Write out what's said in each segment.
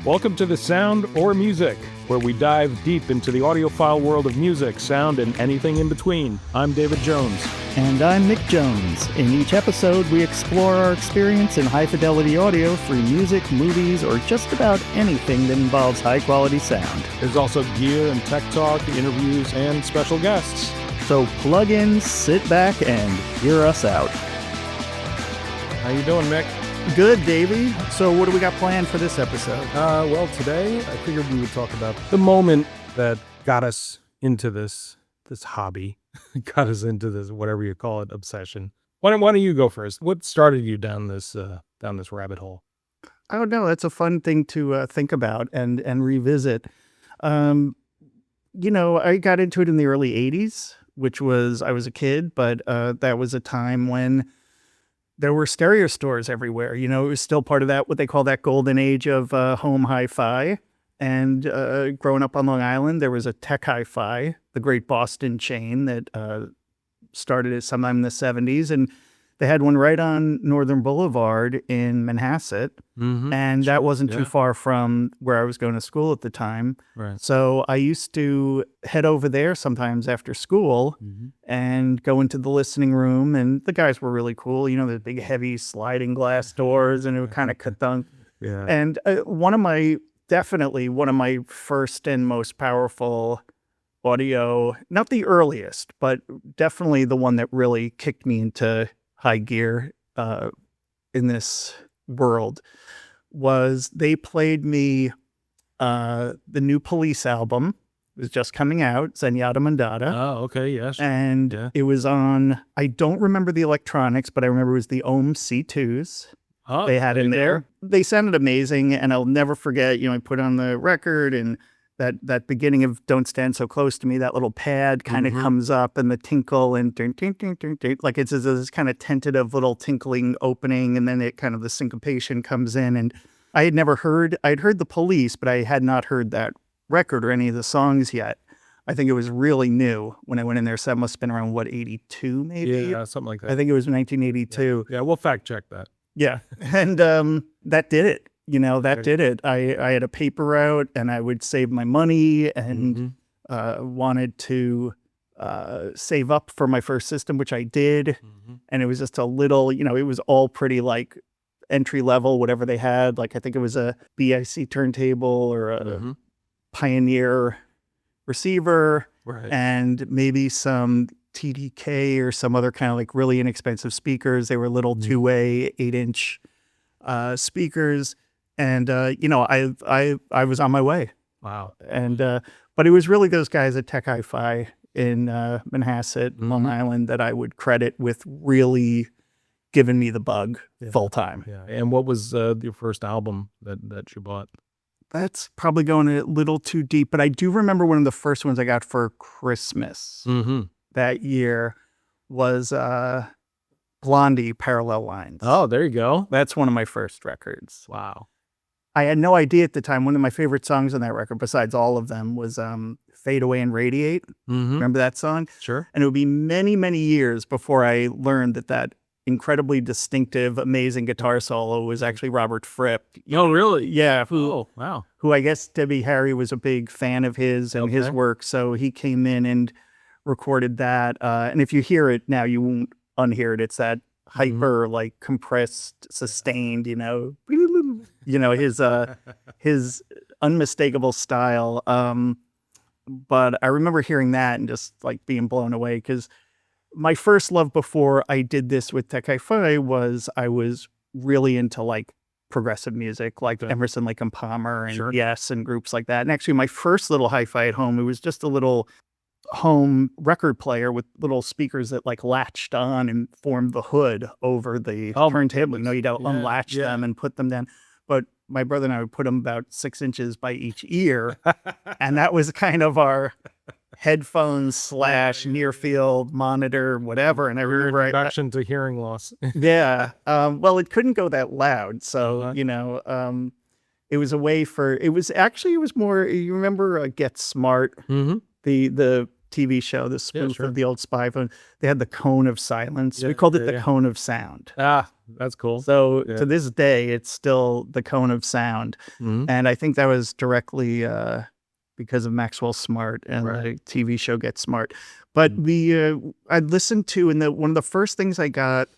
Welcome to The Sound or Music, where we dive deep into the audiophile world of music, sound, and anything in between. I'm David Jones. And I'm Mick Jones. In each episode, we explore our experience in high-fidelity audio through music, movies, or just about anything that involves high-quality sound. There's also gear and tech talk, interviews, and special guests. So plug in, sit back, and hear us out. How you doing, Mick? Good, Davey. So what do we got planned for this episode? Well, today I figured we would talk about the moment that got us into this hobby, got us into this, whatever you call it, obsession. Why don't you go first? What started you down this rabbit hole? I don't know. That's a fun thing to think about and revisit. I got into it in the early 80s, which was, I was a kid, but that was a time when there were stereo stores everywhere. It was still part of that, what they call that golden age of home hi-fi. And growing up on Long Island, there was a Tech Hifi, the great Boston chain that started sometime in the 70s. And they had one right on Northern Boulevard in Manhasset. Mm-hmm. And that wasn't too far from where I was going to school at the time. Right. So I used to head over there sometimes after school and go into the listening room. And the guys were really cool. The big, heavy sliding glass doors, and it would kind of cut down. Yeah. And definitely one of my first and most powerful audio, not the earliest, but definitely the one that really kicked me into high gear in this world, was they played me the new Police album. It was just coming out, Zenyatta Mandata. Oh, okay, yes. And it was on, I don't remember the electronics, but I remember it was the Ohm C2s. Oh, they had in there. They sounded amazing, and I'll never forget, I put on the record, and that beginning of Don't Stand So Close to Me, that little pad kind of comes up, and the tinkle, and ding, ding, ding, ding, ding, like it's this kind of tentative little tinkling opening, and then it kind of the syncopation comes in. And I'd heard the Police, but I had not heard that record or any of the songs yet. I think it was really new when I went in there, so that must have been around, 82 maybe? Yeah, something like that. I think it was 1982. Yeah, we'll fact check that. Yeah. And that did it. Did it. I had a paper route, and I would save my money, and wanted to save up for my first system, which I did. And it was just a little, it was all pretty like entry level, whatever they had. Like I think it was a BIC turntable or a Pioneer receiver, right, and maybe some TDK or some other kind of like really inexpensive speakers. They were little two-way 8-inch speakers. And, I was on my way. Wow. And, but it was really those guys at Tech Hifi in Manhasset, Long Island, that I would credit with really giving me the bug full time. Yeah. And what was your first album that you bought? That's probably going a little too deep, but I do remember one of the first ones I got for Christmas that year was Blondie, Parallel Lines. Oh, there you go. That's one of my first records. Wow. I had no idea at the time. One of my favorite songs on that record, besides all of them, was Fade Away and Radiate. Remember that song? Sure. And it would be many, many years before I learned that incredibly distinctive, amazing guitar solo was actually Robert Fripp. Oh, really? Yeah. Wow. Who I guess Debbie Harry was a big fan of his and his work. So he came in and recorded that. And if you hear it now, you won't unhear it. It's that hyper, like compressed, sustained, his unmistakable style. But I remember hearing that and just like being blown away, because my first love before I did this with Tech Hifi was I was really into like progressive music, like Emerson, Lake and Palmer, and Yes, and groups like that. And actually my first little hi-fi at home, it was just a little home record player with little speakers that like latched on and formed the hood over the turntable. You'd unlatch them and put them down. But my brother and I would put them about 6 inches by each ear. And that was kind of our headphones / near field monitor, whatever. And I remember introduction to hearing loss. Well, it couldn't go that loud. So, it was a way it was more, you remember Get Smart, the TV show, the spoof of the old spy phone. They had the cone of silence. We called it the cone of sound. that's cool. So Yeah. to this day, it's still the cone of sound. Mhm. And I think that was directly because of Maxwell Smart and Right. the TV show Get Smart. But I listened to, and one of the first things I got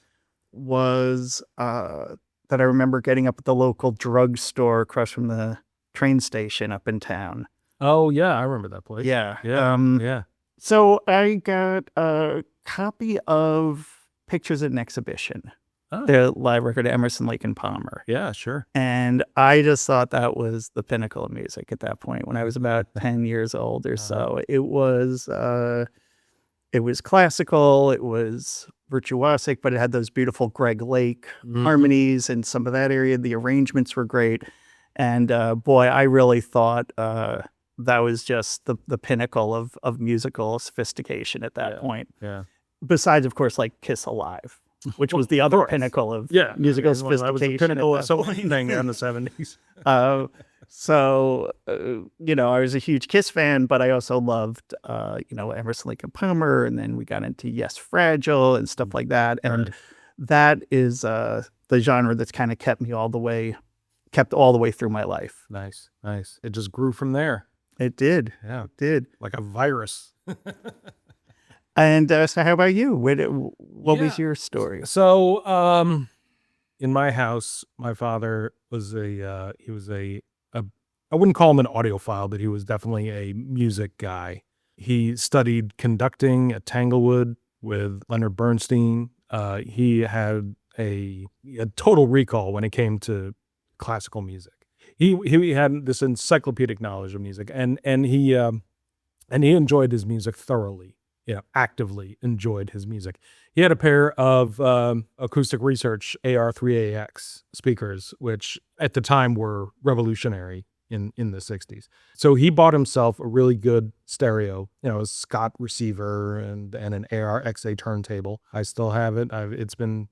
was that I remember getting up at the local drugstore across from the train station up in town. Oh yeah, I remember that place. Yeah. Yeah. So I got a copy of Pictures at an Exhibition, Oh. the live record of Emerson, Lake and Palmer. Yeah, sure. And I just thought that was the pinnacle of music at that point when I was about 10 years old or so. It was classical, it was virtuosic, but it had those beautiful Greg Lake harmonies and some of that area. The arrangements were great. And boy, I really thought that was just the pinnacle of musical sophistication at that point. Yeah. Besides, of course, like Kiss Alive, which was the other pinnacle of musical sophistication. That was the pinnacle of so anything in the 70s. So, I was a huge Kiss fan, but I also loved, Emerson, Lake and Palmer, and then we got into Yes, Fragile and stuff like that. And that is the genre that's kind of kept all the way through my life. Nice. It just grew from there. It did. Yeah. It did. Like a virus. And so how about you? What was your story? So, in my house, my father was I wouldn't call him an audiophile, but he was definitely a music guy. He studied conducting at Tanglewood with Leonard Bernstein. He had a total recall when it came to classical music. He had this encyclopedic knowledge of music, and he enjoyed his music thoroughly. Actively enjoyed his music. He had a pair of Acoustic Research AR3AX speakers, which at the time were revolutionary in the 60s. So he bought himself a really good stereo, a Scott receiver and an ARXA turntable. I still have it. It's been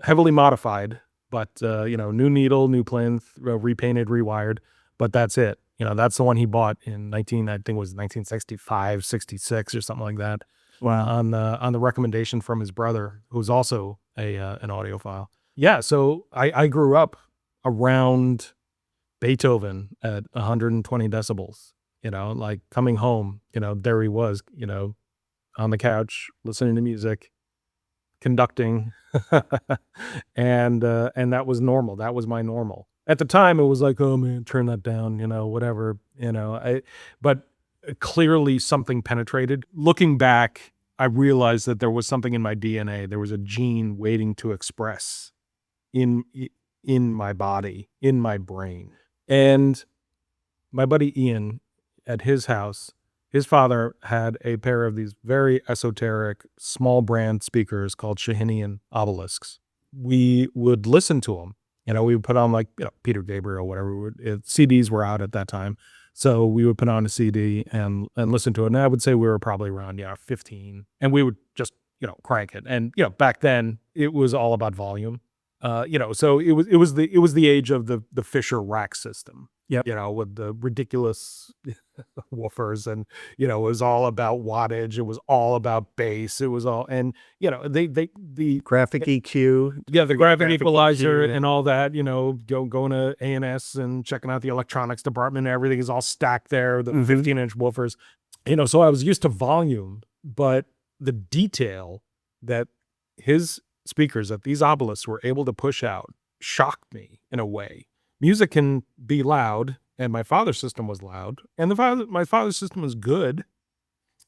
heavily modified, but new needle, new plinth, repainted, rewired, but that's it. That's the one he bought in I think it was 1965, 66 or something like that. Wow. On the recommendation from his brother, who's also an audiophile. Yeah, so I grew up around Beethoven at 120 decibels, like coming home, there he was, on the couch, listening to music, conducting, and that was normal. That was my normal. At the time, it was like, oh man, turn that down, whatever, but clearly something penetrated. Looking back, I realized that there was something in my DNA. There was a gene waiting to express in my body, in my brain. And my buddy Ian, at his house, his father had a pair of these very esoteric small brand speakers called Shahanian Obelisks. We would listen to them. We would put on Peter Gabriel, whatever. CDs were out at that time. So we would put on a CD and listen to it. And I would say we were probably around 15. And we would just, crank it. And, back then it was all about volume. So it was the age of the Fisher rack system. Yep. With the ridiculous woofers, and it was all about wattage. It was all about bass. It was all, and the graphic EQ. Yeah, the graphic equalizer EQ. and all that. Going to A&S and checking out the electronics department. Everything is all stacked there. The 15-inch woofers. So I was used to volume, but the detail that his speakers, that these obelisks were able to push out, shocked me in a way. Music can be loud, and my father's system was loud, and my father's system was good,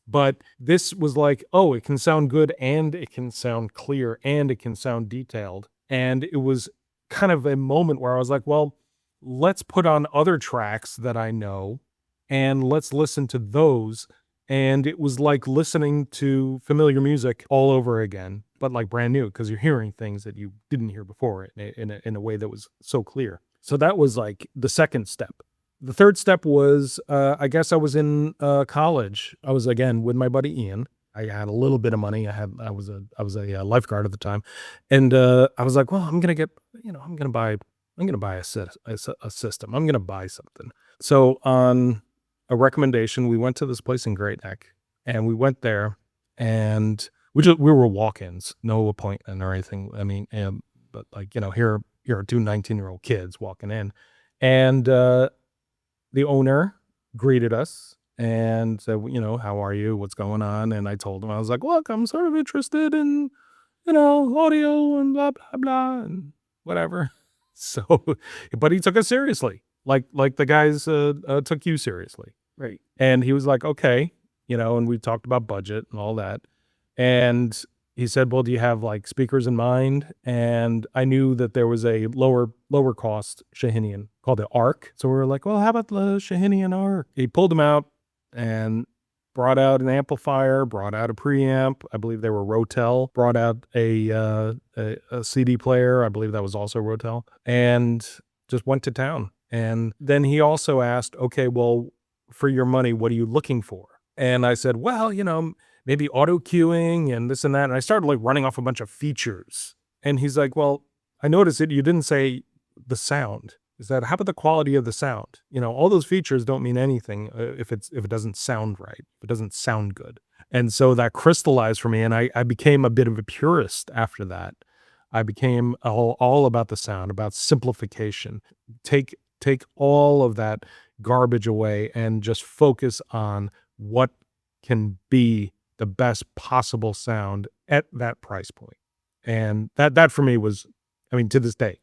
but this was like, oh, it can sound good, and it can sound clear, and it can sound detailed. And it was kind of a moment where I was like, well, let's put on other tracks that I know, and let's listen to those. And it was like listening to familiar music all over again, but like brand new, because you're hearing things that you didn't hear before in a way that was so clear. So that was like the second step. The third step was, I guess I was in college. I was again with my buddy Ian. I had a little bit of money. I was a lifeguard at the time, and I was like, well, I'm gonna buy a system. I'm gonna buy something. So on a recommendation, we went to this place in Great Neck, and we went there, and we were walk-ins, no appointment or anything. I mean, but like, here are two 19-year-old kids walking in, and the owner greeted us and said, how are you? What's going on? And I told him, I was like, look, I'm sort of interested in, audio and blah, blah, blah, and whatever. So, but he took us seriously, like the guys took you seriously. Right. And he was like, okay, and we talked about budget and all that. And he said, well, do you have like speakers in mind? And I knew that there was a lower cost Shahanian called the Arc. So we were like, well, how about the Shahanian Arc? He pulled them out and brought out an amplifier, brought out a preamp. I believe they were Rotel. Brought out a CD player. I believe that was also Rotel. And just went to town. And then he also asked, okay, well, for your money, what are you looking for? And I said, well, maybe auto queuing and this and that. And I started like running off a bunch of features. And he's like, well, I noticed it. You didn't say the sound. Is that, how about the quality of the sound? All those features don't mean anything if it doesn't sound right, if it doesn't sound good. And so that crystallized for me. And I became a bit of a purist after that. I became all about the sound, about simplification. Take all of that garbage away and just focus on what can be the best possible sound at that price point. And that for me was, to this day,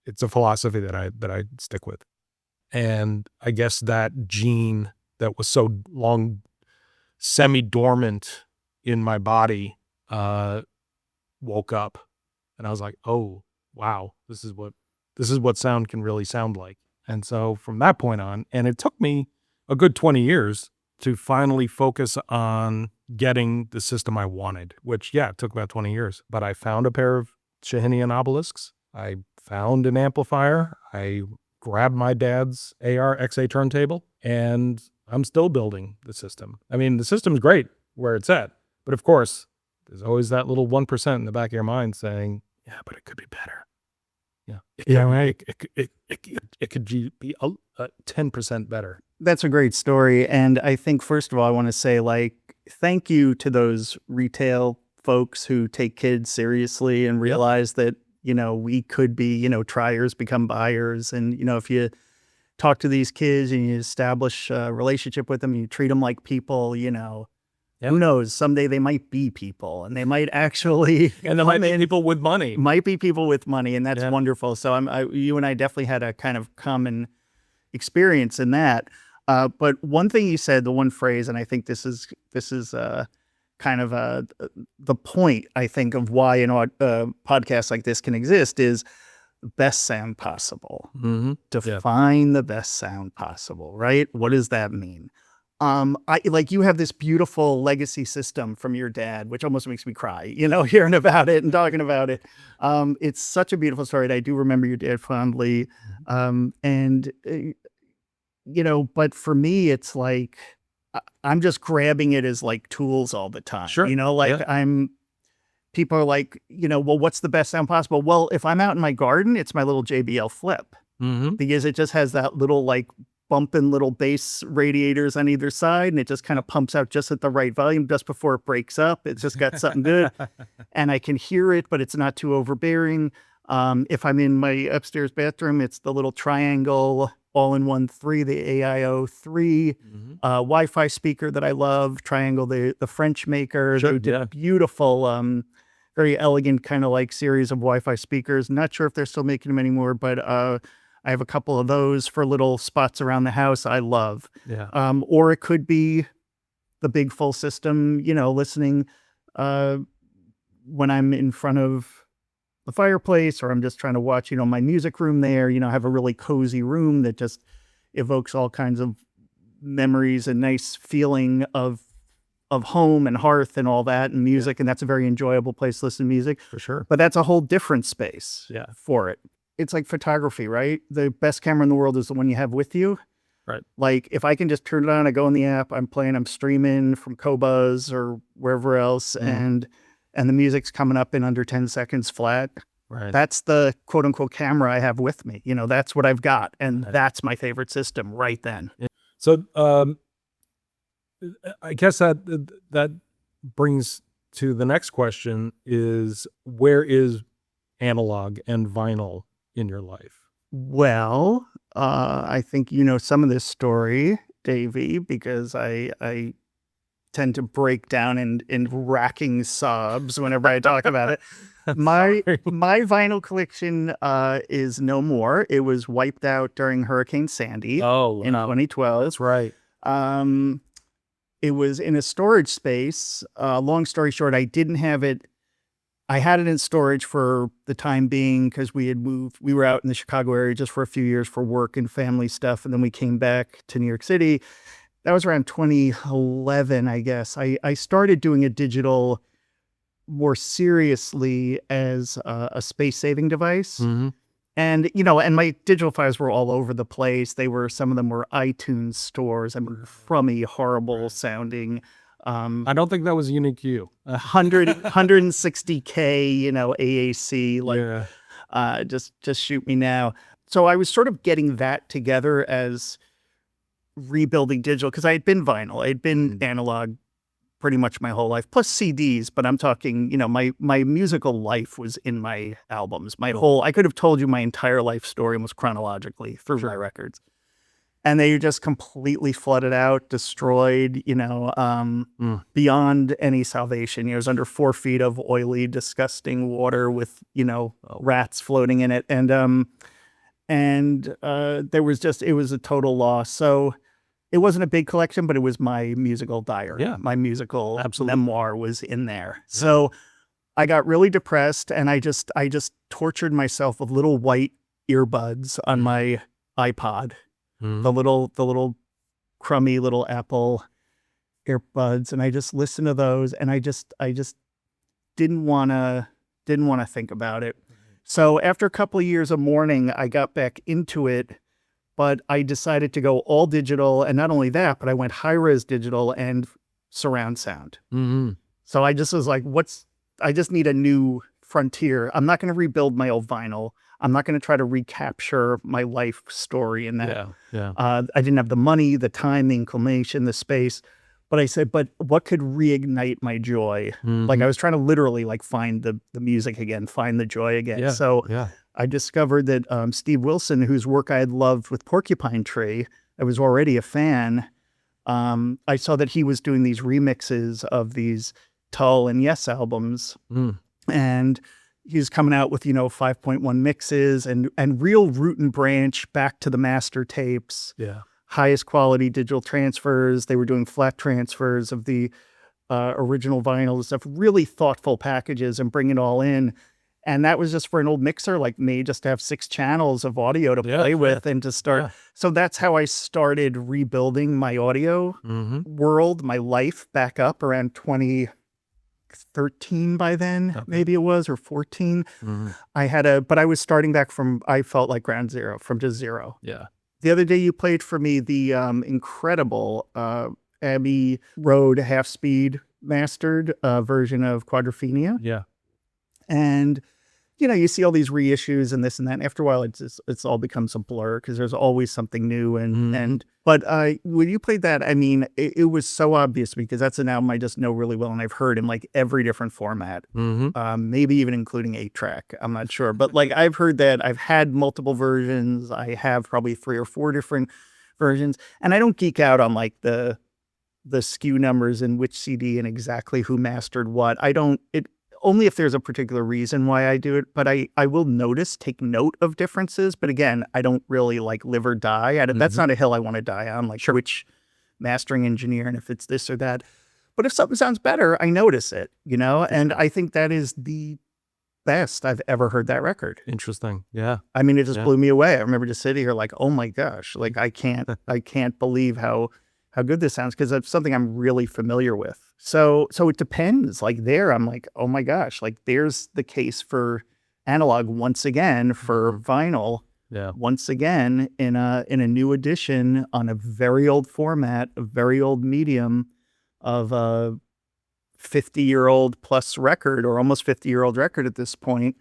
it's a philosophy that I stick with. And I guess that gene that was so long semi-dormant in my body woke up, and I was like, oh wow, this is what sound can really sound like. And so from that point on, and it took me a good 20 years to finally focus on getting the system I wanted, which, it took about 20 years. But I found a pair of Shahanian Obelisks. I found an amplifier. I grabbed my dad's AR XA turntable, and I'm still building the system. The system's great where it's at. But of course, there's always that little 1% in the back of your mind saying, yeah, but it could be better. It could be 10% better. That's a great story. And I think, first of all, I want to say, thank you to those retail folks who take kids seriously and realize that, we could be, triers become buyers. And, if you talk to these kids and you establish a relationship with them, you treat them like people, who knows, someday they might be people, and they might actually, and there might be people with money. Might be people with money, and that's wonderful. So you and I definitely had a kind of common experience in that. But one thing you said, the one phrase, and I think this is kind of the point, I think, of why podcasts like this can exist is best sound possible. Mm-hmm. Define the best sound possible, right? What does that mean? You have this beautiful legacy system from your dad, which almost makes me cry, hearing about it and talking about it. It's such a beautiful story. And I do remember your dad fondly. But for me, it's like, I'm just grabbing it as like tools all the time. Sure. People are like, well, what's the best sound possible? Well, if I'm out in my garden, it's my little JBL Flip, because it just has that little bumping little bass radiators on either side, and it just kind of pumps out just at the right volume just before it breaks up. It's just got something good, and I can hear it, but it's not too overbearing. If I'm in my upstairs bathroom, it's the little triangle all-in-one 3, the AIO 3 Wi-Fi speaker that I love. Triangle, the French maker, who did a beautiful, very elegant kind of series of Wi-Fi speakers. Not sure if they're still making them anymore, but I have a couple of those for little spots around the house I love. Yeah. Or it could be the big full system, listening when I'm in front of the fireplace, or I'm just trying to watch, my music room there. I have a really cozy room that just evokes all kinds of memories and nice feeling of home and hearth and all that, and music. And that's a very enjoyable place to listen to music. For sure. But that's a whole different space for it. It's like photography, right? The best camera in the world is the one you have with you. Right. If I can just turn it on, I go in the app, I'm streaming from Qobuz or wherever else, and the music's coming up in under 10 seconds flat. Right. That's the quote unquote camera I have with me. That's what I've got. And that's my favorite system right then. Yeah. So I guess that brings to the next question is, where is analog and vinyl in your life? Well, I think you know some of this story, Davey, because I tend to break down in racking sobs whenever I talk about it. My Sorry. my vinyl collection is no more. It was wiped out during Hurricane Sandy Oh, in wow. 2012. That's right. It was in a storage space. Long story short, I didn't have it. I had it in storage for the time being because we had moved. We were out in the Chicago area just for a few years for work and family stuff. And then we came back to New York City. That was around 2011, I guess. I started doing a digital more seriously as a space-saving device. Mm-hmm. And, you know, and my digital files were all over the place. Some of them were iTunes stores. I mean, crummy, horrible sounding. I don't think that was unique to you. 160K, you know, AAC, like, Yeah. just shoot me now. So I was sort of getting that together as rebuilding digital because I had been vinyl. I had been analog pretty much my whole life, plus CDs, but I'm talking, you know, my musical life was in my albums. I could have told you my entire life story almost chronologically through my records. And they just completely flooded out, destroyed, you know, beyond any salvation. You know, it was under 4 feet of oily, disgusting water with, you know, rats floating in it. And there was it was a total loss. So it wasn't a big collection, but it was my musical diary. Yeah. My musical memoir was in there. So I got really depressed and I just tortured myself with little white earbuds on my iPod. The little crummy little Apple earbuds, and I just listened to those, and I just didn't want to think about it. So after a couple of years of mourning, I got back into it, but I decided to go all digital, and not only that, but I went high-res digital and surround sound. Mm-hmm. So I just was like, I just need a new frontier. I'm not going to rebuild my old vinyl. I'm not going to try to recapture my life story in that. Yeah. I didn't have the money, the time, the inclination, the space. But I said, but what could reignite my joy? Like I was trying to literally like find the music again, find the joy again. Yeah. So Yeah. I discovered that Steve Wilson, whose work I had loved with Porcupine Tree, I was already a fan. I saw that he was doing these remixes of these Tull and Yes albums. And he's coming out with, you know, 5.1 mixes and real root and branch back to the master tapes. Yeah. Highest quality digital transfers. They were doing flat transfers of the original vinyl and stuff, really thoughtful packages and bring it all in. And that was just for an old mixer like me, just to have 6 channels of audio to play with and to start. Yeah. So that's how I started rebuilding my audio world, my life back up around 2013 by then, maybe it was, or 14. But I was starting back from, I felt like ground zero, from just zero. Yeah. The other day you played for me the incredible Abbey Road half-speed mastered version of Quadrophenia. Yeah. And, you know, you see all these reissues and this and that. And after a while, it's all becomes a blur because there's always something new. But when you played that, I mean, it was so obvious because that's an album I just know really well and I've heard in like every different format, maybe even including 8-track. I'm not sure, but like I've heard that. I've had multiple versions. I have probably 3 or 4 different versions, and I don't geek out on like the SKU numbers and which CD and exactly who mastered what. I don't. Only if there's a particular reason why I do it, but I will take note of differences. But again, I don't really like live or die. That's not a hill I want to die on, like which mastering engineer and if it's this or that. But if something sounds better, I notice it, you know? And I think that is the best I've ever heard that record. Interesting. Yeah. I mean, it just blew me away. I remember just sitting here like, oh my gosh, like I can't believe how good this sounds because it's something I'm really familiar with. So it depends. Like there, I'm like, oh my gosh, like there's the case for analog once again, for vinyl once again in a new edition on a very old format, a very old medium of a 50-year-old plus record or almost 50-year-old record at this point,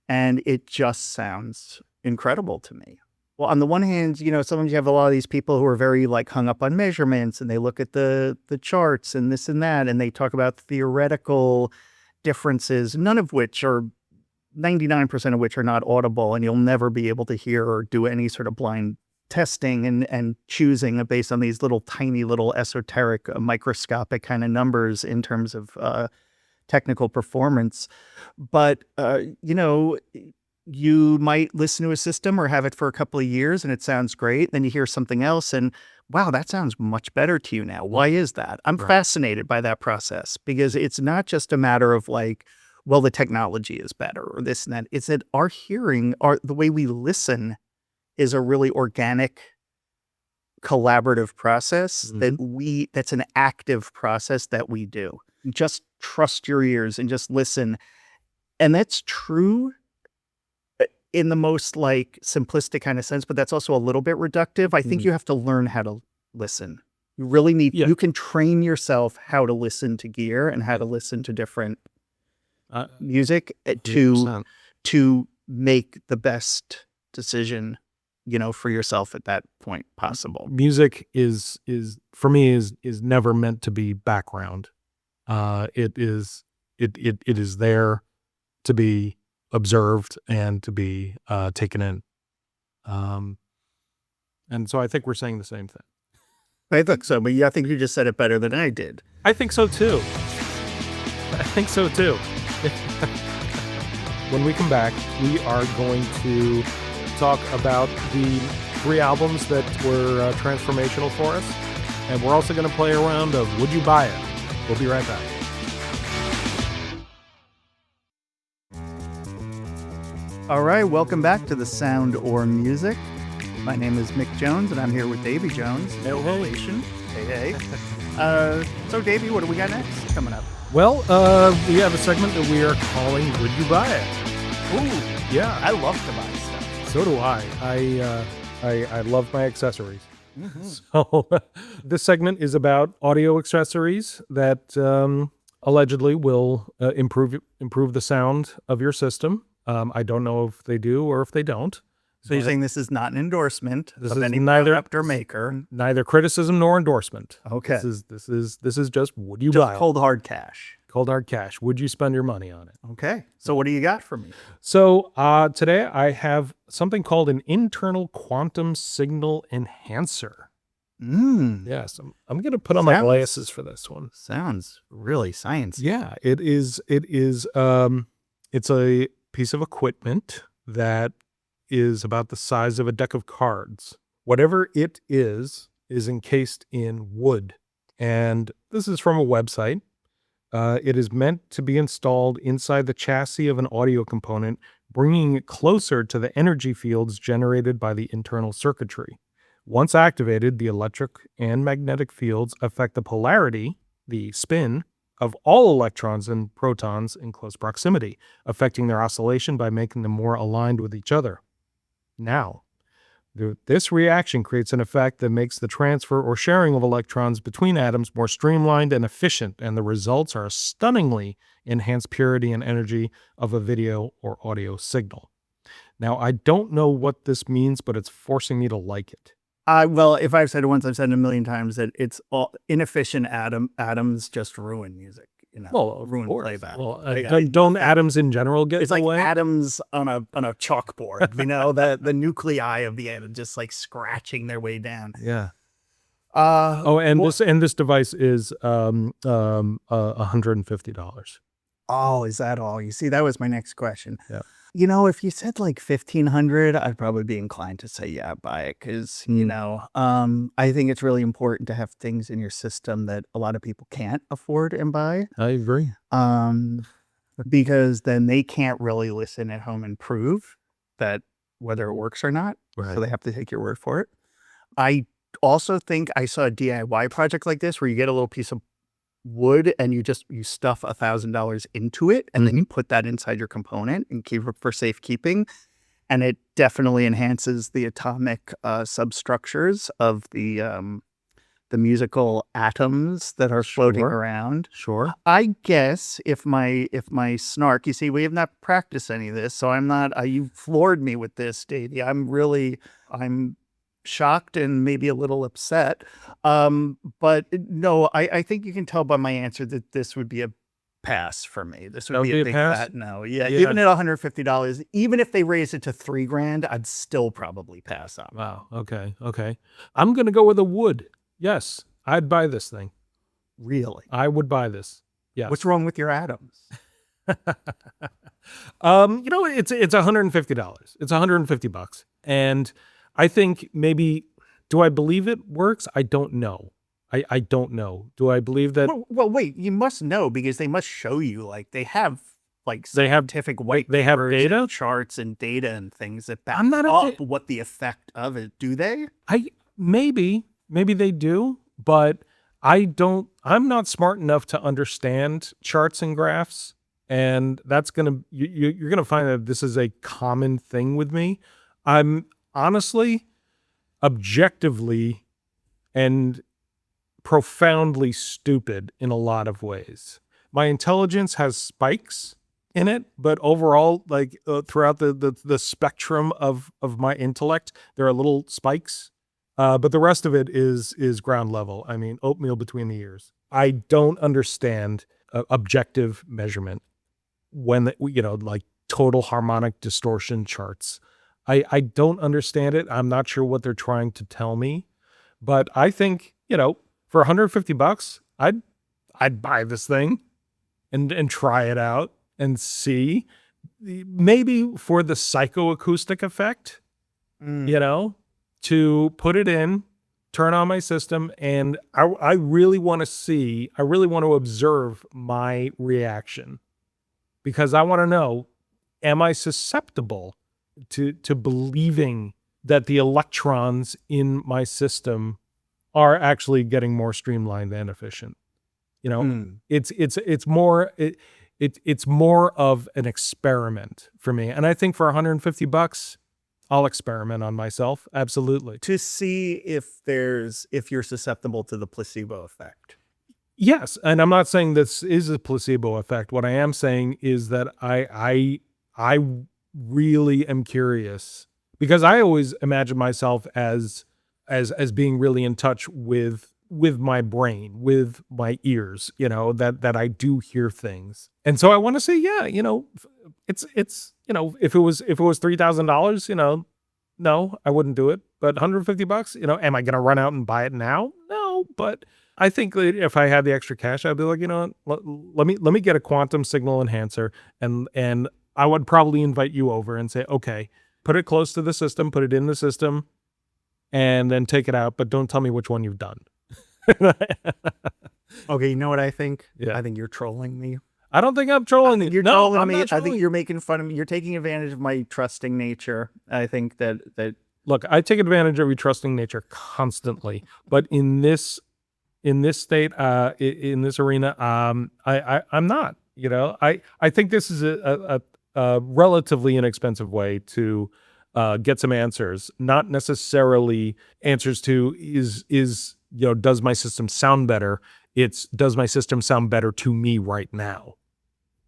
and it just sounds incredible to me. Well, on the one hand, sometimes you have a lot of these people who are very like hung up on measurements, and they look at the charts and this and that, and they talk about theoretical differences, none of which are 99% of which are not audible, and you'll never be able to hear or do any sort of blind testing and choosing based on these little tiny little esoteric microscopic kind of numbers in terms of technical performance. But you might listen to a system or have it for a couple of years and it sounds great. Then you hear something else and wow, that sounds much better to you now. Why is that? I'm fascinated by that process because it's not just a matter of like, well, the technology is better or this and that. It's that our hearing, the way we listen is a really organic, collaborative process that's an active process that we do. Just trust your ears and just listen. And that's true in the most like simplistic kind of sense, but that's also a little bit reductive. I think you have to learn how to listen. You really need, you can train yourself how to listen to gear and how to listen to different music to make the best decision, for yourself at that point possible. Music is for me is never meant to be background. It is there to be observed and to be taken in. And so I think we're saying the same thing. I think so, but I think you just said it better than I did. I think so too. When we come back, we are going to talk about the 3 albums that were transformational for us. And we're also going to play a round of Would You Buy It? We'll be right back. All right, welcome back to The Sound or Music. My name is Mick Jones, and I'm here with Davey Jones. No relation. Hey. So, Davey, what do we got next coming up? Well, we have a segment that we are calling Would You Buy It? Ooh, yeah. I love to buy stuff. So do I. I love my accessories. So this segment is about audio accessories that allegedly will improve the sound of your system. I don't know if they do or if they don't. So you're saying this is not an endorsement of any neither product or maker? Neither criticism nor endorsement. Okay. This is just would you buy it? Cold hard cash. Cold hard cash. Would you spend your money on it? Okay. So what do you got for me? So today I have something called an internal quantum signal enhancer. Yes, I'm going to put on my glasses for this one. Sounds really science. Yeah, it is. It's a piece of equipment that is about the size of a deck of cards. Whatever it is encased in wood. And this is from a website. It is meant to be installed inside the chassis of an audio component, bringing it closer to the energy fields generated by the internal circuitry. Once activated, the electric and magnetic fields affect the polarity, the spin, of all electrons and protons in close proximity, affecting their oscillation by making them more aligned with each other. Now, this reaction creates an effect that makes the transfer or sharing of electrons between atoms more streamlined and efficient, and the results are a stunningly enhanced purity and energy of a video or audio signal. Now, I don't know what this means, but it's forcing me to like it. Well, if I've said it once, I've said it a million times that it's all inefficient atoms just ruin music. Ruin playback. Well, don't atoms in general get it's like away? Atoms on a chalkboard, the nuclei of the atom just like scratching their way down. Yeah. This device is $150. Oh, is that all? You see, that was my next question. Yeah. If you said like $1,500, I'd probably be inclined to say, yeah, buy it. Cause I think it's really important to have things in your system that a lot of people can't afford and buy. I agree. Because then they can't really listen at home and prove that whether it works or not. Right. So they have to take your word for it. I also think I saw a DIY project like this where you get a little piece of wood and you stuff $1,000 into it and then you put that inside your component and keep it for safekeeping, and it definitely enhances the atomic substructures of the the musical atoms that are floating Sure. around. Sure. I guess if my snark, you see, we have not practiced any of this, so I'm not. You floored me with this, Davey. I'm shocked and maybe a little upset. But no, I think you can tell by my answer that this would be a pass for me. This would That be would a be a big pass? fat no. Yeah, Yeah. even at $150, even if they raised it to $3,000, I'd still probably pass up. Wow. Okay. Okay. I'm going to go with a wood. Yes. I'd buy this thing. Really? I would buy this. Yes. What's wrong with your atoms? You know, it's $150. It's $150. And I think maybe, do I believe it works? I don't know. I don't know. Do I believe that Well, wait, you must know because they must show you, like, they have like They have- scientific white they have papers and data? charts and data and things that back I'm not a up bit- what the effect of it. Do they? maybe they do, but I'm not smart enough to understand charts and graphs. And that's you're gonna find that this is a common thing with me. I'm honestly, objectively, and profoundly stupid in a lot of ways. My intelligence has spikes in it, but overall, like throughout the spectrum of my intellect, there are little spikes. But the rest of it is ground level. I mean, oatmeal between the ears. I don't understand objective measurement when like total harmonic distortion charts. I don't understand it. I'm not sure what they're trying to tell me, but I think, for $150, I'd buy this thing and try it out and see. Maybe for the psychoacoustic effect, to put it in, turn on my system, and I really want to observe my reaction, because I want to know, am I susceptible to believing that the electrons in my system are actually getting more streamlined and efficient? It's more of an experiment for me. And I think for $150, I'll experiment on myself. Absolutely. To see if you're susceptible to the placebo effect. Yes. And I'm not saying this is a placebo effect. What I am saying is that I really am curious, because I always imagine myself as being really in touch with my brain, with my ears, that I do hear things. And so I want to say, yeah, it's if it was $3,000, no, I wouldn't do it. But $150, am I going to run out and buy it now? No, but I think that if I had the extra cash, I'd be like, let me get a quantum signal enhancer, and I would probably invite you over and say, okay, put it close to the system, put it in the system, and then take it out, but don't tell me which one you've done. Okay, you know what I think? Yeah. I think you're trolling me. I don't think I'm trolling you. You're No, trolling I'm me. not I think trolling. you're making fun of me. You're taking advantage of my trusting nature. I think that Look, I take advantage of your trusting nature constantly, but in this state, in this arena, I'm not. I think this is a relatively inexpensive way to get some answers. Not necessarily answers to is does my system sound better? It's, does my system sound better to me right now?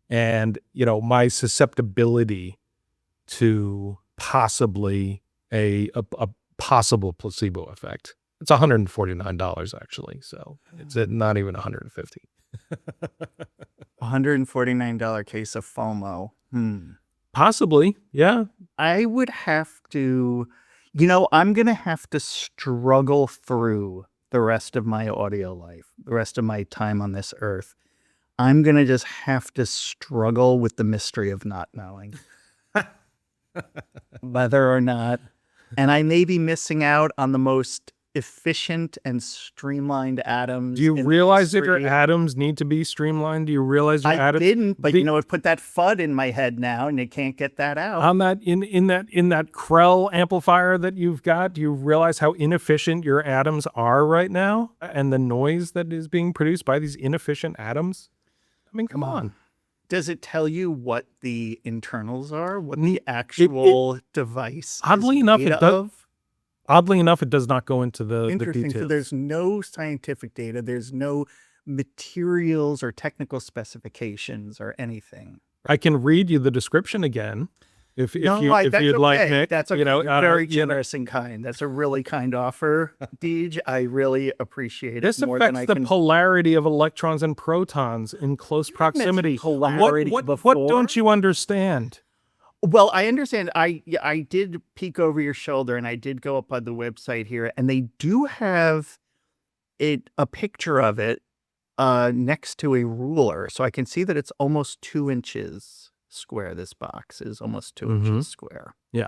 And my susceptibility to possibly a possible placebo effect. It's $149 actually, so it's not even $150. $149 case of FOMO. Possibly, yeah. I would have to, I'm going to have to struggle through the rest of my audio life, the rest of my time on this earth. I'm going to just have to struggle with the mystery of not knowing whether or not. And I may be missing out on the most efficient and streamlined atoms. Do you realize that your atoms need to be streamlined? Do you realize your atoms? I didn't, but it put that FUD in my head now, and it can't get that out. On that in that Krell amplifier that you've got, do you realize how inefficient your atoms are right now, and the noise that is being produced by these inefficient atoms? I mean, come on. Does it tell you what the internals are? What the actual device? Oddly enough, it does. Oddly enough, it does not go into the Interesting. details. So there's no scientific data. There's no materials or technical specifications or anything. I can read you the description again, if That's you'd like, okay. Nick. That's okay. You know, You're very you know, generous and kind. That's a really kind offer, Deej. I really appreciate it this more than affects I the can. polarity of electrons and protons in close proximity. polarity what before? don't you understand? Well, I understand. I did peek over your shoulder, and I did go up on the website here, and they do have a picture of it next to a ruler, so I can see that it's almost 2 inches square. This box is almost 2 inches square. Yeah.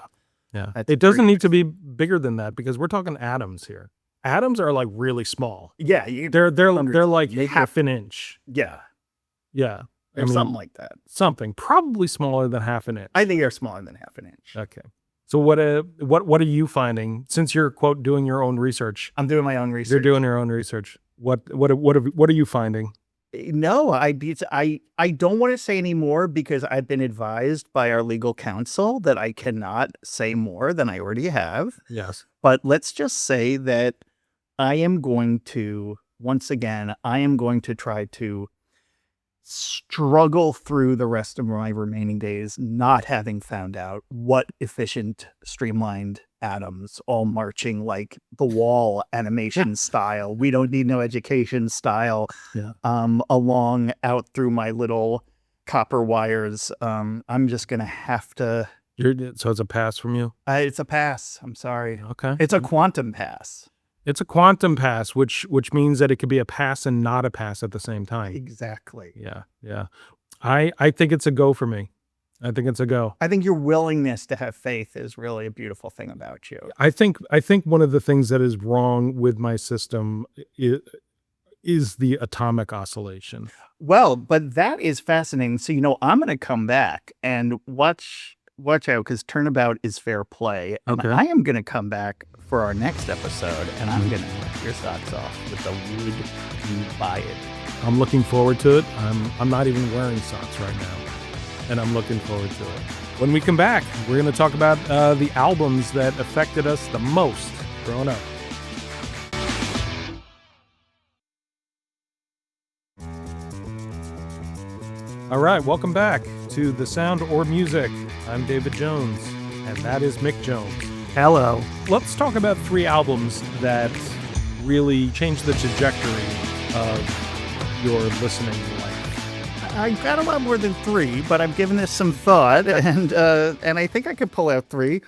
Yeah. That's It doesn't pretty need to be bigger than that because we're talking atoms here. Atoms are like really small. Yeah, They're like maybe half an inch. yeah, Yeah. or something like that. Something probably smaller than half an inch. I think they're smaller than half an inch. Okay. So what are you finding since you're quote doing your own research? I'm doing my own research. You're doing your own research. What are you finding? No, I don't want to say any more because I've been advised by our legal counsel that I cannot say more than I already have. Yes. But let's just say that I am going to, once again, try to struggle through the rest of my remaining days, not having found out what efficient, streamlined atoms all marching like the wall animation style. We don't need no education style. Yeah. Along out through my little copper wires. I'm just gonna have to. So it's a pass from you? It's a pass. I'm sorry. Okay. It's a quantum pass. It's a quantum pass, which means that it could be a pass and not a pass at the same time. Exactly. Yeah. Yeah. I think it's a go for me. I think it's a go. I think your willingness to have faith is really a beautiful thing about you. I think one of the things that is wrong with my system is the atomic oscillation. Well, but that is fascinating. So, I'm going to come back and watch out because turnabout is fair play. And Okay. I am going to come back for our next episode and I'm going to knock your socks off with the would you buy it. I'm looking forward to it. I'm not even wearing socks right now, and I'm looking forward to it. When we come back, we're going to talk about the albums that affected us the most growing up. All right, welcome back to The Sound or Music. I'm David Jones, and that is Mick Jones. Hello. Let's talk about 3 albums that really changed the trajectory of your listening life. I've got a lot more than 3, but I've given this some thought, and I think I could pull out 3.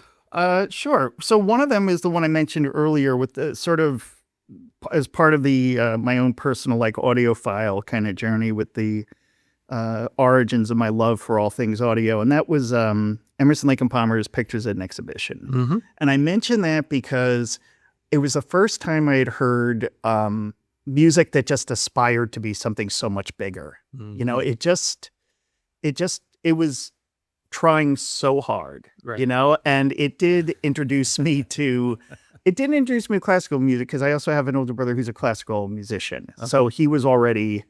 Sure. So one of them is the one I mentioned earlier with the sort of as part of the my own personal like audiophile kind of journey with the origins of my love for all things audio, and that was Emerson, Lake and Palmer's Pictures at an Exhibition. Mm-hmm. And I mentioned that because it was the first time I had heard music that just aspired to be something so much bigger. Mm-hmm. It was trying so hard, Right. and it did introduce me to classical music because I also have an older brother who's a classical musician. Okay. So he was already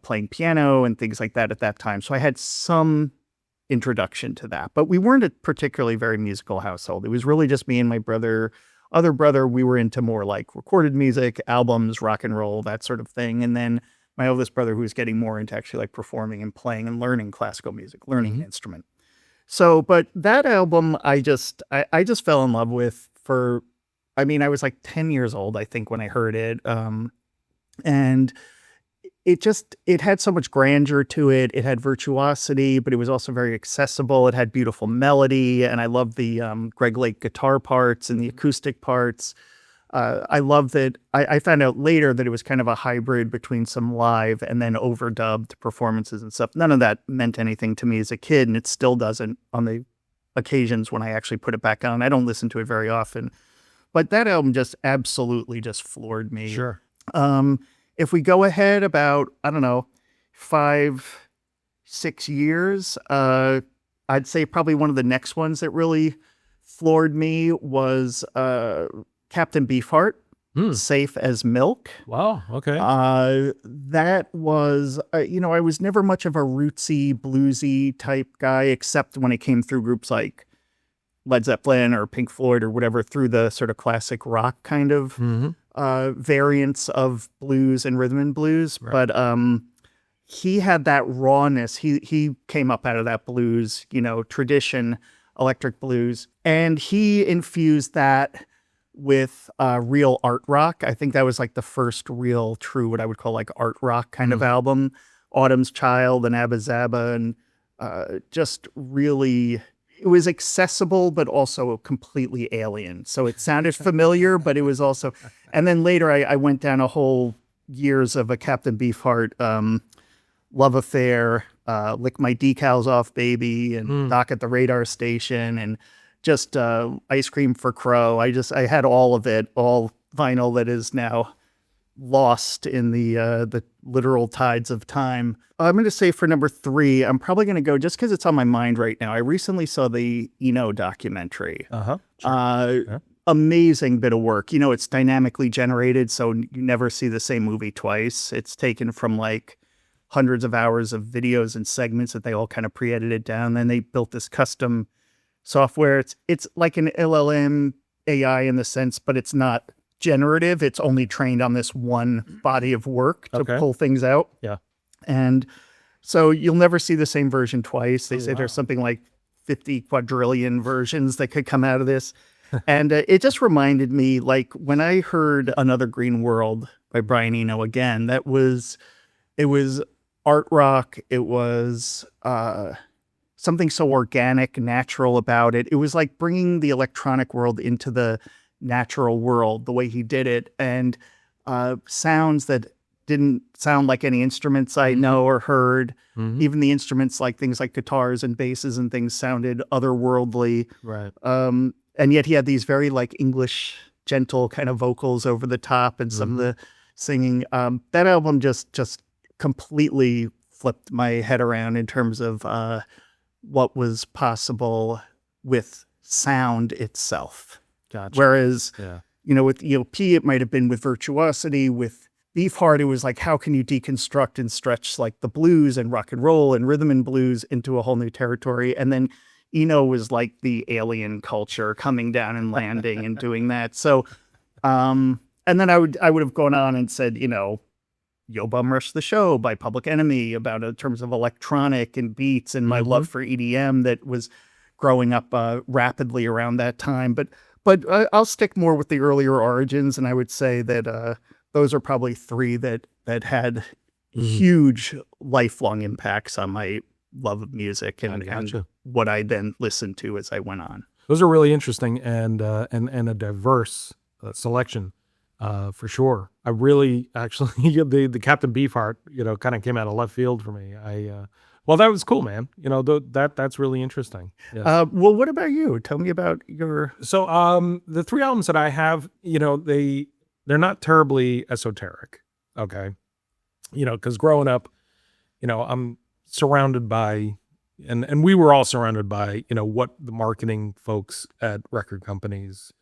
playing piano and things like that at that time. So I had some introduction to that, but we weren't a particularly very musical household. It was really just me and my other brother. We were into more like recorded music, albums, rock and roll, that sort of thing. And then my oldest brother, who was getting more into actually like performing and playing and learning classical music, learning an instrument. So, but that album, I just fell in love with I was like 10 years old, I think, when I heard it. And it had so much grandeur to it. It had virtuosity, but it was also very accessible. It had beautiful melody, and I loved the Greg Lake guitar parts and the acoustic parts. I love that. I found out later that it was kind of a hybrid between some live and then overdubbed performances and stuff. None of that meant anything to me as a kid, and it still doesn't on the occasions when I actually put it back on. I don't listen to it very often, but that album just absolutely just floored me. Sure. If we go ahead about, I don't know, 5-6 years, I'd say probably one of the next ones that really floored me was Captain Beefheart, Safe as Milk. Wow. Okay. That was, I was never much of a rootsy, bluesy type guy, except when it came through groups like Led Zeppelin or Pink Floyd or whatever through the sort of classic rock kind of variants of blues and rhythm and blues. Right. But he had that rawness. He came up out of that blues, tradition, electric blues, and he infused that with real art rock. I think that was like the first real true what I would call like art rock kind of album. Autumn's Child and Abba Zaba, and just really, it was accessible but also completely alien. So it sounded familiar, but it was also, and then later I went down a whole years of a Captain Beefheart love affair, Lick My Decals Off Baby, and Dock at the Radar Station, and just Ice Cream for Crow. I had all of it, all vinyl that is now lost in the literal tides of time. I'm going to say for number 3, I'm probably going to go just because it's on my mind right now. I recently saw the Eno documentary. Sure. Amazing bit of work. It's dynamically generated, so you never see the same movie twice. It's taken from like hundreds of hours of videos and segments that they all kind of pre-edited down. Then they built this custom software. It's like an LLM AI in the sense, but it's not generative. It's only trained on this one body of work to pull things out. Yeah. And so you'll never see the same version twice. They say there's something like 50 quadrillion versions that could come out of this. And it just reminded me, like when I heard Another Green World by Brian Eno again, it was art rock. It was something so organic, natural about it. It was like bringing the electronic world into the natural world, the way he did it, and sounds that didn't sound like any instruments I know or heard. Even the instruments, like things like guitars and basses and things, sounded otherworldly. Right. And yet he had these very like English, gentle kind of vocals over the top, and some of the singing. That album just completely flipped my head around in terms of what was possible with sound itself. Gotcha. Whereas, with EOP, it might have been with virtuosity. With Beefheart, it was like, how can you deconstruct and stretch like the blues and rock and roll and rhythm and blues into a whole new territory? And then Eno was like the alien culture coming down and landing and doing that. So, and then I would have gone on and said, Yo Bum Rush the Show by Public Enemy, about in terms of electronic and beats and my love for EDM that was growing up rapidly around that time. But I'll stick more with the earlier origins, and I would say that those are probably 3 that had huge lifelong impacts on my love of music and what I then listened to as I went on. Those are really interesting and a diverse selection. For sure. I really actually the Captain Beefheart, kind of came out of left field for me. Well, that was cool, man. That's really interesting. Yes. Well, what about you? Tell me about your. So, the 3 albums that I have, they're not terribly esoteric. Okay. Because growing up, I'm surrounded by, and we were all surrounded by, what the marketing folks at record companies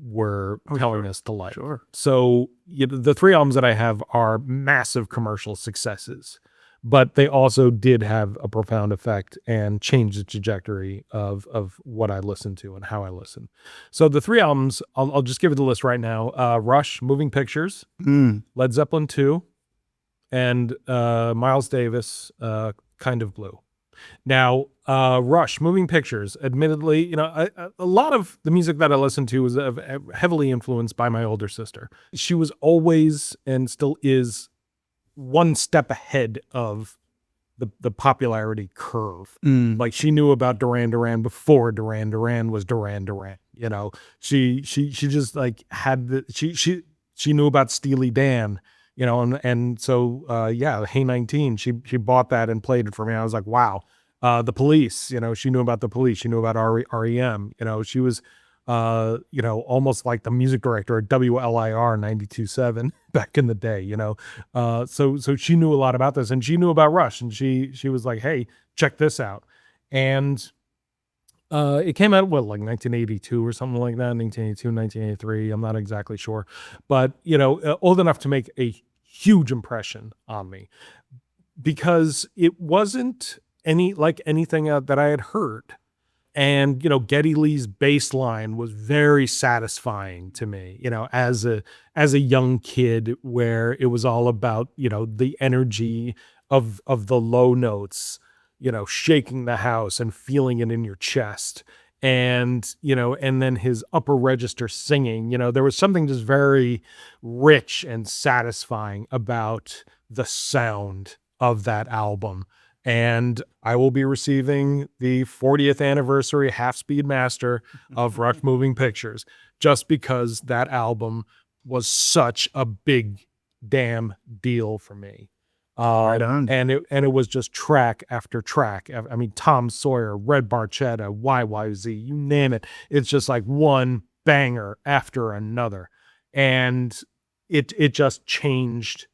were telling us to like. Sure. So the 3 albums that I have are massive commercial successes, but they also did have a profound effect and changed the trajectory of what I listen to and how I listen. So the 3 albums, I'll just give you the list right now. Rush, Moving Pictures, Led Zeppelin 2, and Miles Davis, Kind of Blue. Now, Rush, Moving Pictures, admittedly, a lot of the music that I listened to was heavily influenced by my older sister. She was always and still is one step ahead of the popularity curve. Like she knew about Duran Duran before Duran Duran was Duran Duran. She just like had she knew about Steely Dan. And so, Hey 19, she bought that and played it for me. I was like, wow. The Police, she knew about the Police. She knew about REM. She was, almost like the music director at WLIR 92.7 back in the day, so she knew a lot about this, and she knew about Rush, and she was like, hey, check this out. And it came out, like 1982 or something like that, 1982, 1983. I'm not exactly sure, but, old enough to make a huge impression on me because it wasn't anything that I had heard. And, Geddy Lee's bass line was very satisfying to me, as a young kid, where it was all about, the energy of the low notes, shaking the house and feeling it in your chest. And, and then his upper register singing, there was something just very rich and satisfying about the sound of that album. And I will be receiving the 40th anniversary half-speed master of Rush Moving Pictures just because that album was such a big damn deal for me. Right on. And it was just track after track. I mean, Tom Sawyer, Red Barchetta, YYZ, you name it. It's just like one banger after another. And it just changed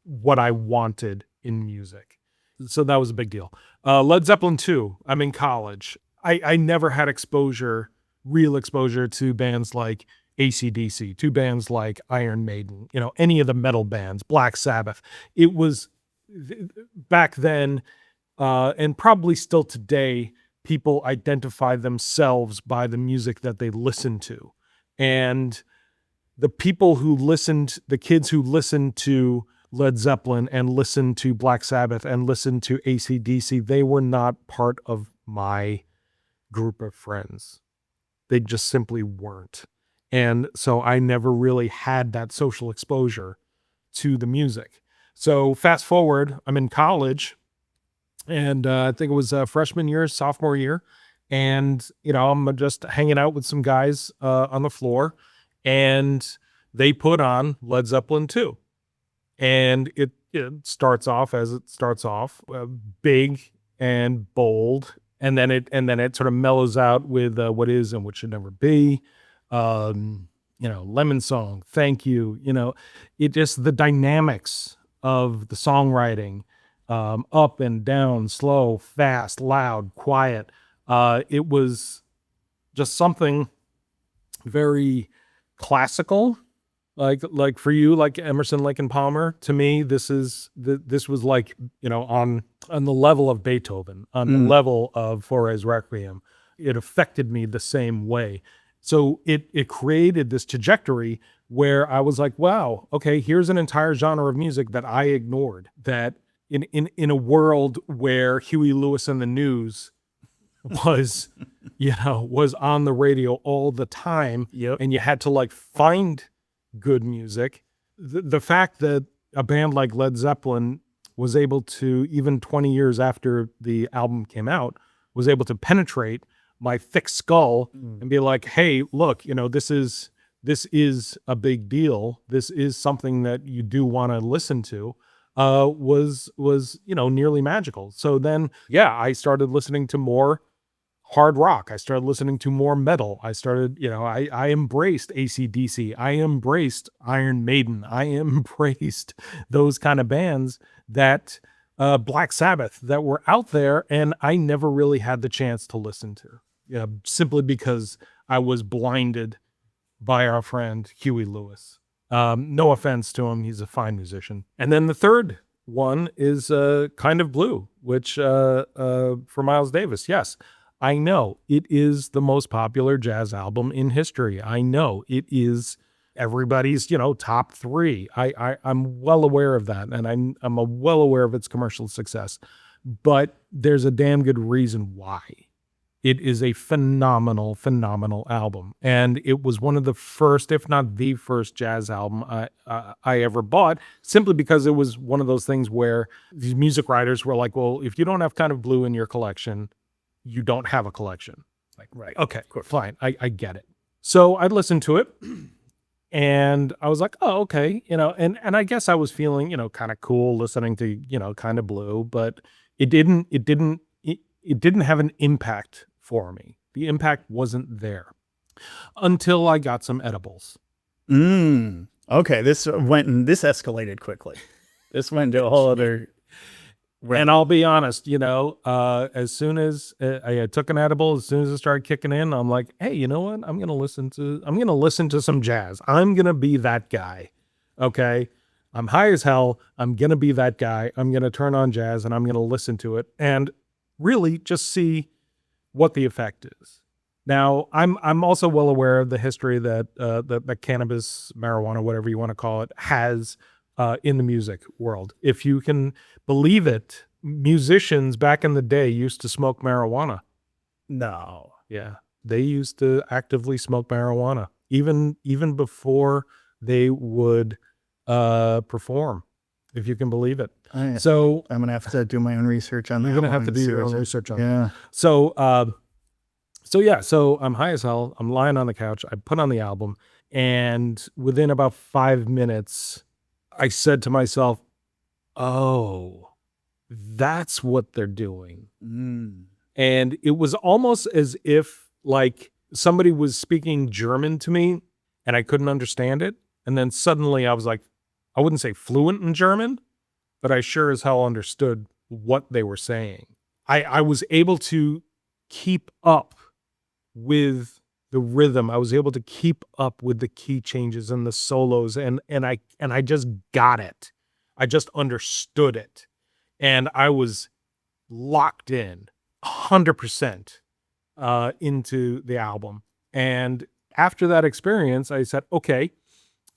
what I wanted in music. So that was a big deal. Led Zeppelin 2, I'm in college. I never had real exposure to bands like AC/DC, to bands like Iron Maiden, any of the metal bands, Black Sabbath. It was back then, and probably still today, people identify themselves by the music that they listen to. And the kids who listened to Led Zeppelin and listened to Black Sabbath and listened to AC/DC, they were not part of my group of friends. They just simply weren't. And so I never really had that social exposure to the music. So fast forward, I'm in college, and I think it was freshman year, sophomore year. And, I'm just hanging out with some guys on the floor, and they put on Led Zeppelin 2. And it starts off as it starts off, big and bold, and then it sort of mellows out with What Is and What Should Never Be, Lemon Song, Thank You. It just, the dynamics of the songwriting, up and down, slow, fast, loud, quiet. It was just something very classical. Like for you, like Emerson, Lake and Palmer, to me, this was like, on the level of Beethoven, on the level of Fauré's Requiem. It affected me the same way. So it created this trajectory where I was like, wow, okay, here's an entire genre of music that I ignored, that in a world where Huey Lewis and the News was, was on the radio all the time. Yep. And you had to find good music. The fact that a band like Led Zeppelin was able to, even 20 years after the album came out, was able to penetrate my thick skull and be like, hey, look, this is a big deal. This is something that you do want to listen to, was nearly magical. So then, I started listening to more hard rock. I started listening to more metal. I started, I embraced AC/DC. I embraced Iron Maiden. I embraced those kind of bands that, Black Sabbath, that were out there, and I never really had the chance to listen to, simply because I was blinded by our friend Huey Lewis. No offense to him. He's a fine musician. And then the third one is Kind of Blue, which for Miles Davis. Yes, I know it is the most popular jazz album in history. I know it is everybody's, top three. I'm well aware of that, and I'm well aware of its commercial success. But there's a damn good reason why. It is a phenomenal, phenomenal album, and it was one of the first, if not the first, jazz album I ever bought, simply because it was one of those things where these music writers were like, well, if you don't have Kind of Blue in your collection, you don't have a collection. Like, right. Okay, fine. I get it. So I listened to it, and I was like, oh, okay. And I guess I was feeling, kind of cool listening to, Kind of Blue, but it didn't have an impact for me. The impact wasn't there until I got some edibles. Okay. This escalated quickly. This went to a whole other. And I'll be honest, as soon as I took an edible, as soon as it started kicking in, I'm like, hey, you know what? I'm going to listen to some jazz. I'm going to be that guy. Okay. I'm high as hell. I'm going to be that guy. I'm going to turn on jazz and I'm going to listen to it and really just see what the effect is. Now, I'm also well aware of the history that that cannabis, marijuana, whatever you want to call it, has in the music world. If you can believe it, musicians back in the day used to smoke marijuana. No. Yeah, they used to actively smoke marijuana even before they would perform, if you can believe it. So I'm gonna have to do my own research on that. you're gonna have to do your own research on yeah. that. So I'm high as hell. I'm lying on the couch. I put on the album, and within about 5 minutes, I said to myself, "Oh, that's what they're doing." And it was almost as if like somebody was speaking German to me and I couldn't understand it. And then suddenly I was like, I wouldn't say fluent in German, but I sure as hell understood what they were saying. I was able to keep up with the rhythm. I was able to keep up with the key changes and the solos, and I just got it. I just understood it. And I was locked in 100% into the album. And after that experience, I said, okay,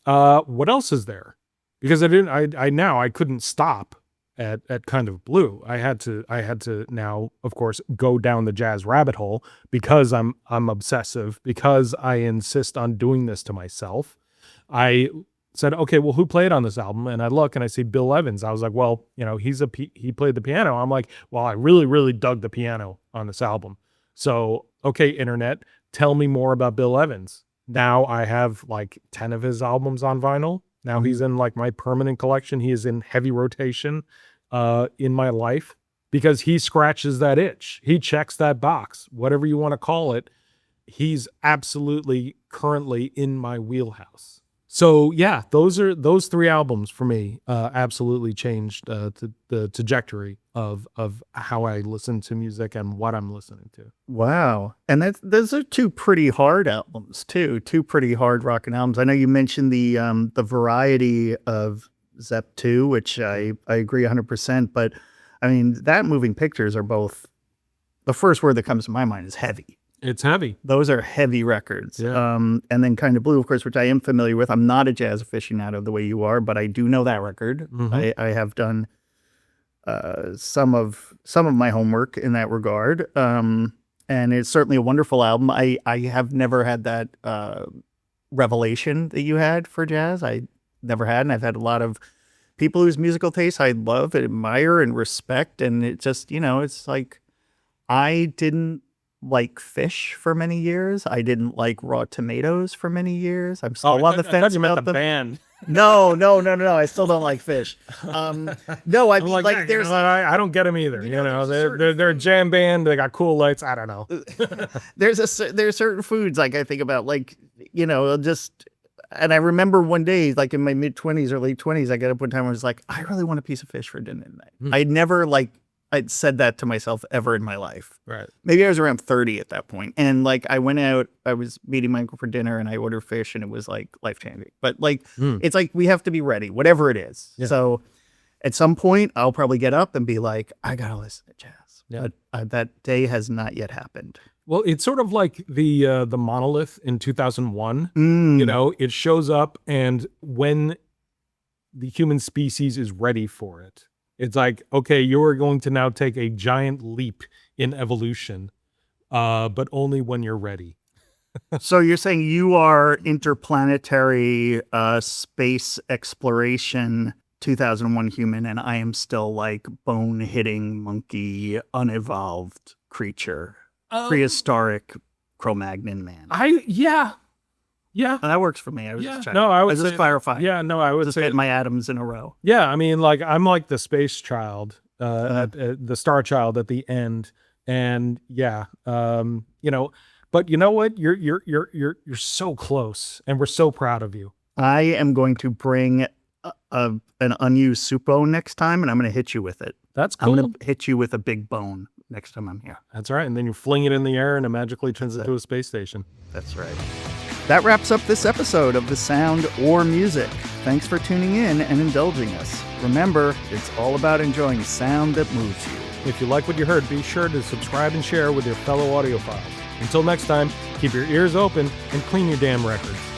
what else is there? Because I couldn't stop at Kind of Blue. I had to now, of course, go down the jazz rabbit hole because I'm obsessive, because I insist on doing this to myself. I said, okay, well, who played on this album? And I look and I see Bill Evans. I was like, well, you know, he played the piano. I'm like, well, I really, really dug the piano on this album. So, okay, internet, tell me more about Bill Evans. Now I have like 10 of his albums on vinyl. Now he's in like my permanent collection. He is in heavy rotation in my life because he scratches that itch. He checks that box, whatever you want to call it. He's absolutely currently in my wheelhouse. So yeah, those 3 albums for me absolutely changed the trajectory of how I listen to music and what I'm listening to. Wow. And those are 2 pretty hard albums too. 2 pretty hard rockin' albums. I know you mentioned the variety of Zepp 2, which I agree 100%, but I mean, that Moving Pictures are both, the first word that comes to my mind is heavy. It's heavy. Those are heavy records. Yeah. And then Kind of Blue, of course, which I am familiar with. I'm not a jazz aficionado the way you are, but I do know that record. Mm-hmm. I have done some of my homework in that regard. And it's certainly a wonderful album. I have never had that revelation that you had for jazz. I never had, and I've had a lot of people whose musical tastes I love and admire and respect. And it just, you know, it's like I didn't like fish for many years. I didn't like raw tomatoes for many years. I'm still on the fence. I thought you meant about the them. band. No. I still don't like fish. No, I mean, like there's. I don't get them either. You know, they're a jam band. They got cool lights. I don't know. There's certain foods like I think about, like, you know, just. And I remember one day, like in my mid-20s or late 20s, I got up one time and was like, I really want a piece of fish for dinner tonight. I'd never I'd said that to myself ever in my life. Right. Maybe I was around 30 at that point. And like I went out, I was meeting my uncle for dinner and I ordered fish and it was like life-changing. But like, it's like we have to be ready, whatever it is. Yeah. So at some point, I'll probably get up and be like, I got to listen to jazz. Yeah. But that day has not yet happened. Well, it's sort of like the monolith in 2001. You know, it shows up, and when the human species is ready for it, it's like, okay, you are going to now take a giant leap in evolution, but only when you're ready. So you're saying you are interplanetary space exploration 2001 human, and I am still like bone-hitting monkey, unevolved creature. Prehistoric Cro-Magnon man. Yeah. That works for me. I was just checking. No, I was just clarifying. Yeah, no, I would just say get my atoms in a row. Yeah, I mean, like I'm like the space child, the star child at the end, and yeah, you know, but you know what? You're so close, and we're so proud of you. I am going to bring an unused soup bone next time, and I'm going to hit you with it. That's cool. I'm going to hit you with a big bone next time I'm here. That's right. And then you fling it in the air and it magically turns into a space station. That's right. That wraps up this episode of The Sound or Music. Thanks for tuning in and indulging us. Remember, it's all about enjoying sound that moves you. If you like what you heard, be sure to subscribe and share with your fellow audiophiles. Until next time, keep your ears open and clean your damn records.